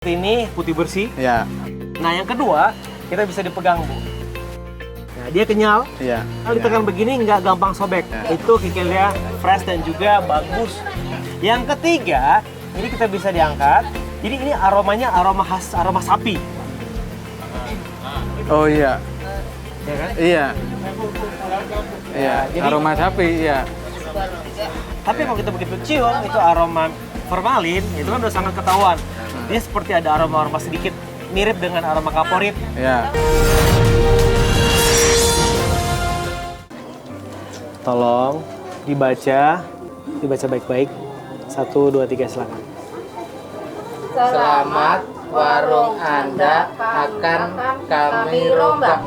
Ini putih bersih. Ya. Nah, yang kedua, kita bisa dipegang, Bu. Nah, dia kenyal. Iya. Kalau ditekan begini nggak gampang sobek. Ya. Itu kikilnya fresh dan juga bagus. Yang ketiga, ini kita bisa diangkat. Jadi ini aromanya aroma khas, aroma sapi. Oh iya. Ya kan? Iya. Iya. Jadi- Aroma sapi, iya. Tapi kalau kita begitu cium, itu aroma formalin, itu kan udah sangat ketahuan. Dia seperti ada aroma-aroma sedikit mirip dengan aroma kaporit. Iya. Tolong dibaca baik-baik. 1, 2, 3, silakan. Selamat, warung Anda akan kami rombak.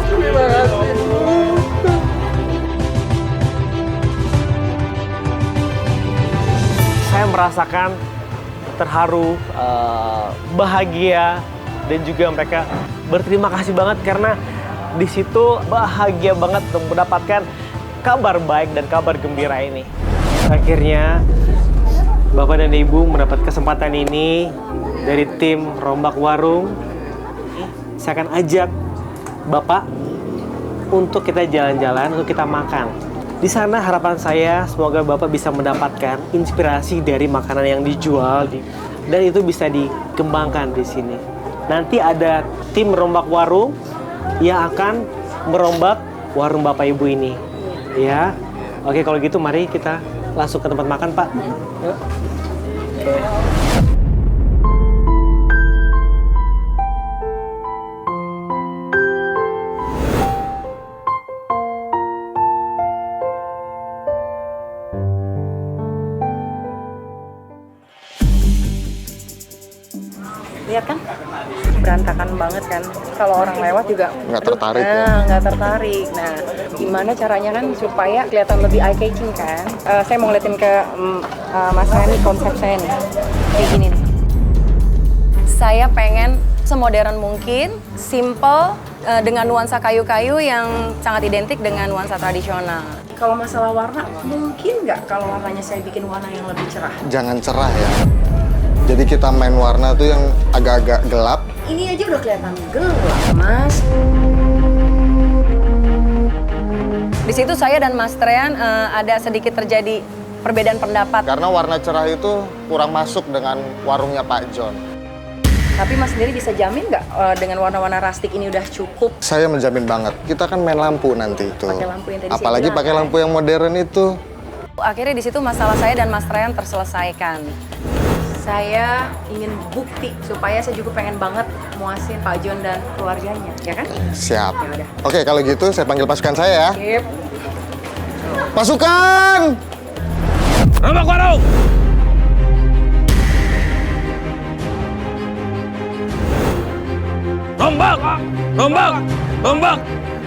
Terima kasih. Saya merasakan terharu, bahagia, dan juga mereka berterima kasih banget karena di situ bahagia banget untuk mendapatkan kabar baik dan kabar gembira ini. Akhirnya Bapak dan Ibu mendapat kesempatan ini dari tim Rombak Warung. Saya akan ajak Bapak untuk kita jalan-jalan, untuk kita makan. Di sana harapan saya semoga Bapak bisa mendapatkan inspirasi dari makanan yang dijual dan itu bisa dikembangkan di sini. Nanti ada tim Rombak Warung yang akan merombak warung Bapak Ibu ini. Ya. Oke, kalau gitu mari kita langsung ke tempat makan, Pak. Yuk. Oke. Lihat kan, berantakan banget kan. Kalau orang lewat juga Nggak tertarik ya? nggak tertarik. Nah, gimana caranya kan supaya kelihatan lebih eye catching kan? Saya mau ngeliatin ke Mas Rani konsep saya nih, kayak gini nih. Saya pengen semodern mungkin, simple, dengan nuansa kayu-kayu yang sangat identik dengan nuansa tradisional. Kalau masalah warna, mungkin nggak kalau warnanya saya bikin warna yang lebih cerah? Jangan cerah ya. Jadi kita main warna tuh yang agak-agak gelap. Ini aja udah kelihatan gelap, Mas. Di situ saya dan Mas Trean ada sedikit terjadi perbedaan pendapat. Karena warna cerah itu kurang masuk dengan warungnya Pak John. Tapi Mas sendiri bisa jamin nggak dengan warna-warna rustic ini udah cukup? Saya menjamin banget. Kita kan main lampu nanti itu. Pakai lampu yang tadi saya Apalagi bilang, pakai kan? lampu yang modern itu. Akhirnya di situ masalah saya dan Mas Trean terselesaikan. Saya ingin bukti supaya saya juga pengen banget muasin Pak John dan keluarganya, ya kan? Siap. Ya udah. Oke, kalau gitu saya panggil pasukan saya ya. Sip. Pasukan! Rombak Warung! Rombak! Rombak! Rombak!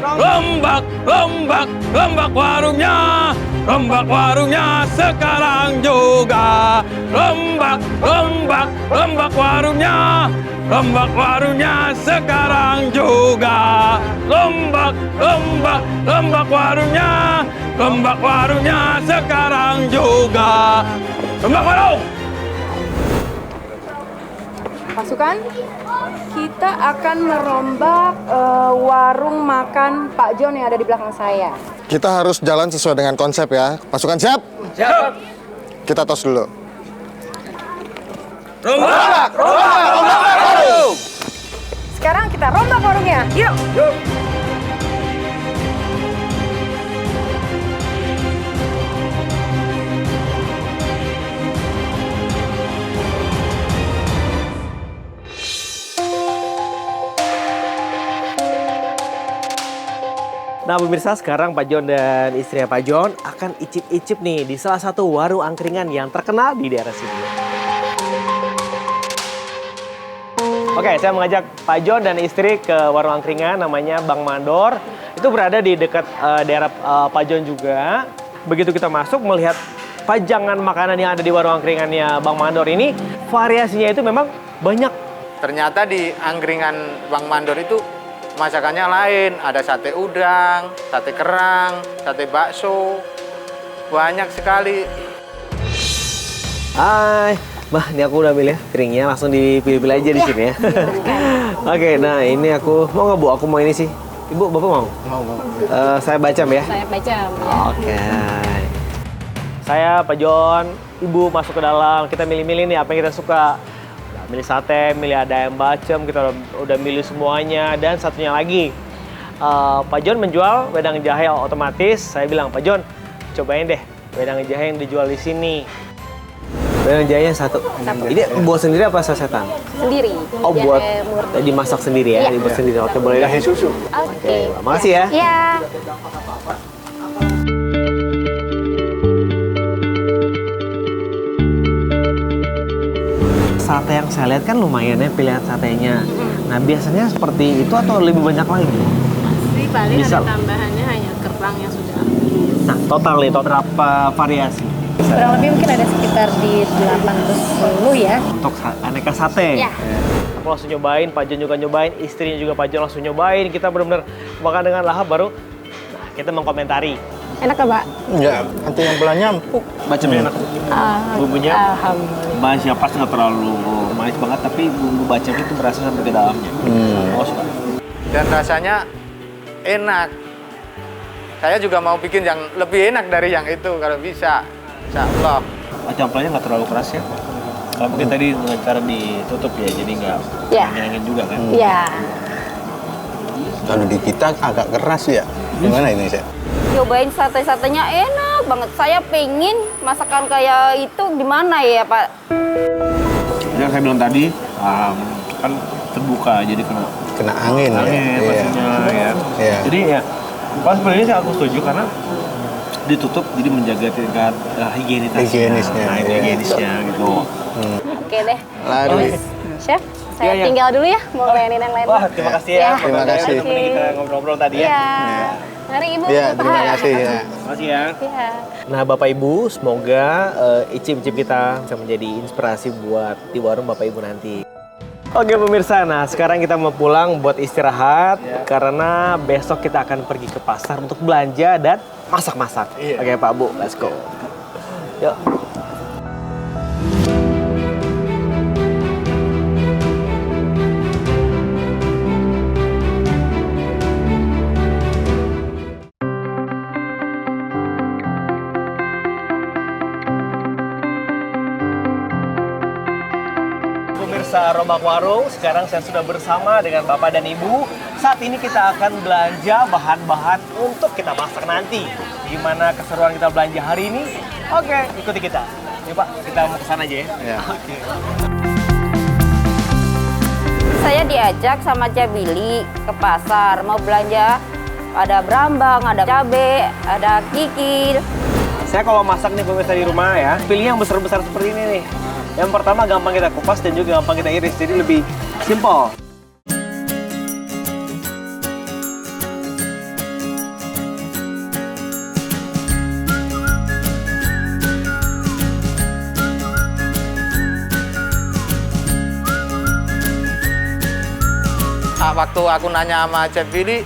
Rombak! Rombak! Rombak warungnya! Rombak warungnya sekarang juga! Rombak! Rombak! Rombak warungnya! Rombak warungnya sekarang juga! Rombak! Rombak! Rombak warungnya! Rombak warungnya sekarang juga! Rombak warung! Pasukan, kita akan merombak warung makan Pak John yang ada di belakang saya. Kita harus jalan sesuai dengan konsep ya. Pasukan siap? Siap! Kita tos dulu. Rombak! Rombak! Rombak warung! Sekarang kita rombak warungnya. Yuk! Yuk! Nah pemirsa, sekarang Pak John dan istrinya Pak John akan icip-icip nih di salah satu warung angkringan yang terkenal di daerah sini. Oke, saya mengajak Pak John dan istri ke warung angkringan namanya Bang Mandor. Itu berada di dekat daerah Pak John juga. Begitu kita masuk melihat pajangan makanan yang ada di warung angkringannya Bang Mandor ini, variasinya itu memang banyak. Ternyata di angkringan Bang Mandor itu masakannya lain. Ada sate udang, sate kerang, sate bakso. Banyak sekali. Hai, Bah, ini aku udah ambil ya piringnya, langsung dipilih-pilih aja di sini ya. Oke, nah ini aku mau nggak Bu? Aku mau ini sih. Ibu, Bapak mau? Mau. Saya baca ya. Saya baca. Oke. Saya, Pak John, Ibu masuk ke dalam. Kita milih-milih nih apa yang kita suka. Udah milih sate, milih ada ayam bacem, kita udah milih semuanya. Dan satunya lagi, Pak John menjual wedang jahe otomatis. Saya bilang, Pak John, cobain deh wedang jahe yang dijual di sini. Wedang jahe yang satu. Ini buat sendiri apa sasetan? Sendiri. Oh, buat Jahe murni. dimasak sendiri ya? Iya. Dibuat sendiri. Oke, boleh. Jahe susu. Oke. Makasih ya. Ya. Sate yang saya lihat kan lumayan ya pilihan satenya. Nah, biasanya seperti itu atau lebih banyak lagi? Sih paling Misal. ada tambahannya hanya kerang yang sudah habis. Nah, total nih, berapa variasi Kurang lebih mungkin ada sekitar di 810 ya. untuk aneka sate? Iya. Aku langsung nyobain, Pak John juga nyobain, istrinya juga Pak John langsung nyobain. Kita benar-benar makan dengan lahap baru. Nah, kita mengkomentari. Enak ya, Pak? Enggak, nanti yang belanya empuk. Bacemnya enak. Bumbunya Alhamdulillah. masih pas nggak terlalu manis banget, tapi bumbu bacem itu berasa sampai ke dalamnya. Oh, suka. Dan rasanya enak. Saya juga mau bikin yang lebih enak dari yang itu kalau bisa. Insya Allah. Campurannya nggak terlalu keras ya. Kalau mungkin tadi dengan cara ditutup ya, jadi nggak Iya. nyangin juga kan. Iya. Kalau di kita agak keras ya. Gimana ini, Chef? Cobain sate-satenya enak banget. Saya pengen masakan kayak itu gimana ya, Pak? Yang saya bilang tadi, kan terbuka, jadi kena Angin ya. pastinya ya. Iya. Jadi ya, pas sebenarnya sih aku setuju karena ditutup jadi menjaga tingkat higienitasnya. Higienisnya, Nah, itu iya. higienisnya gitu. Oke deh. Lari. Chef, saya Iya, iya. tinggal dulu ya, mau ngelayanin yang lain. Wah, terima kasih ya. Ya. Terima kasih. Udah nemenin kita ngobrol-ngobrol tadi ya. Iya. Mari Ibu. Ya, Pak. terima kasih ya. Terima kasih ya. Iya. Nah, Bapak Ibu, semoga icip-icip kita bisa menjadi inspirasi buat di warung Bapak Ibu nanti. Oke pemirsa, nah sekarang kita mau pulang buat istirahat karena besok kita akan pergi ke pasar untuk belanja dan masak-masak. Oke Pak Bu, let's go. Yuk. Pemirsa Robak Warung, sekarang saya sudah bersama dengan Bapak dan Ibu. Saat ini kita akan belanja bahan-bahan untuk kita masak nanti. Gimana keseruan kita belanja hari ini? Oke, ikuti kita. Yuk Pak, kita mau ke sana aja ya. Ya. Oke. Saya diajak sama Cak Billy ke pasar, mau belanja. Ada berambang, ada cabe, ada kikil. Saya kalau masak nih pemirsa di rumah ya, pilih yang besar-besar seperti ini nih. Yang pertama gampang kita kupas dan juga gampang kita iris, jadi lebih simple. Waktu aku nanya sama Chef Billy,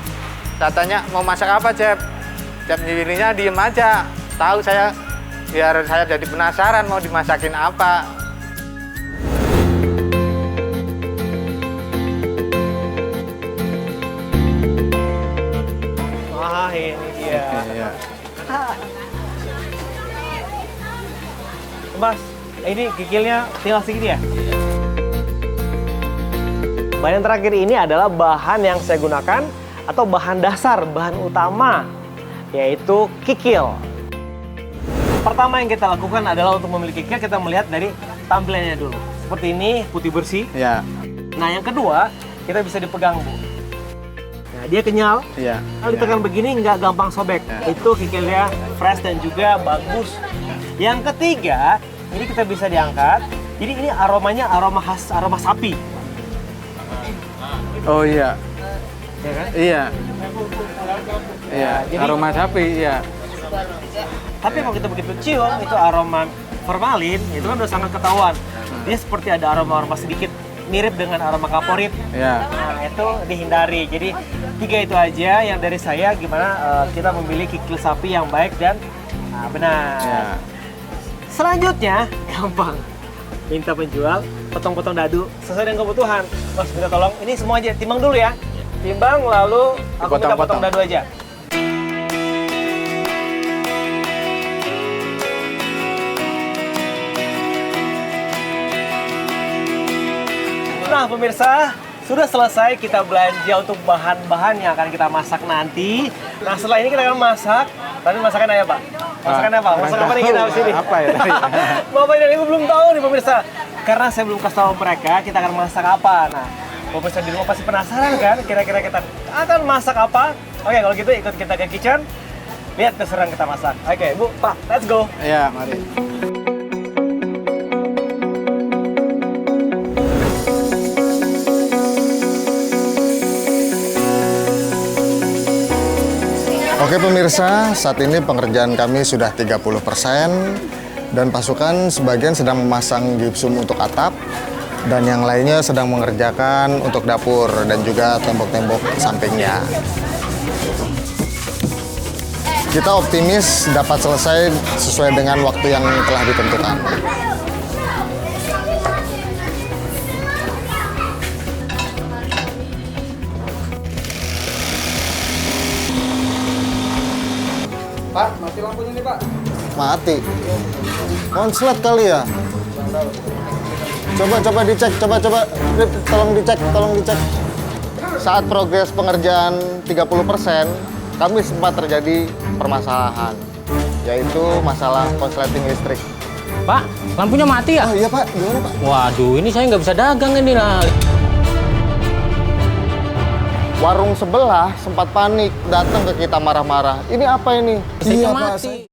saya tanya mau masak apa Chef? Chef Billy-nya diem aja. Tahu saya, biar saya jadi penasaran mau dimasakin apa. Wah, ini dia. Iya. Mas, ini kikilnya tinggal segini ya? Bahan yang terakhir ini adalah bahan yang saya gunakan atau bahan dasar, bahan utama, yaitu kikil. Pertama yang kita lakukan adalah untuk memilih kikil, kita melihat dari tampilannya dulu. Seperti ini, putih bersih. Ya. Nah, yang kedua, kita bisa dipegang, Bu. Nah, dia kenyal. Iya. Kalau ditekan begini nggak gampang sobek. Itu kikilnya fresh dan juga bagus. Yang ketiga, ini kita bisa diangkat. Jadi ini aromanya aroma khas, aroma sapi. Oh iya. Ya kan? Iya. Iya. Jadi- Aroma sapi, iya. Tapi kalau kita begitu cium, itu aroma formalin, itu kan udah sangat ketahuan. Dia seperti ada aroma-aroma sedikit mirip dengan aroma kaporit. Iya. Nah, itu dihindari. Jadi, tiga itu aja yang dari saya, gimana kita memilih kikil sapi yang baik dan benar. Iya. Selanjutnya, gampang. Minta penjual, potong-potong dadu sesuai dengan kebutuhan. Mas, minta tolong, ini semua aja, timbang dulu ya. Timbang, lalu aku minta potong dadu aja. Nah, pemirsa, sudah selesai kita belanja untuk bahan-bahan yang akan kita masak nanti. Nah, setelah ini kita akan masak. Tapi masakan apa, Pak? Masakan apa? Masakan apa nih kita di sini? Apa ya tadi? Bapak dan Ibu belum tahu nih, pemirsa. Karena saya belum kasih tahu mereka kita akan masak apa. Nah, pemirsa di rumah pasti penasaran kan? Kira-kira kita akan masak apa? Oke, kalau gitu ikut kita ke kitchen. Lihat keseruan kita masak. Oke, Bu, Pak, let's go. Iya, mari. Oke pemirsa, saat ini pengerjaan kami sudah 30% dan pasukan sebagian sedang memasang gipsum untuk atap dan yang lainnya sedang mengerjakan untuk dapur dan juga tembok-tembok sampingnya. Kita optimis dapat selesai sesuai dengan waktu yang telah ditentukan. Pak, mati lampunya nih, Pak. Mati. Konslet kali ya? Coba dicek, coba. Rip, tolong dicek. Saat progres pengerjaan 30%, kami sempat terjadi permasalahan, yaitu masalah konsleting listrik. Pak, lampunya mati ya? Oh iya Pak, gimana Pak? Waduh, ini saya nggak bisa dagang ini lah. Warung sebelah sempat panik, datang ke kita marah-marah. Ini apa ini? Listriknya Pak, mati.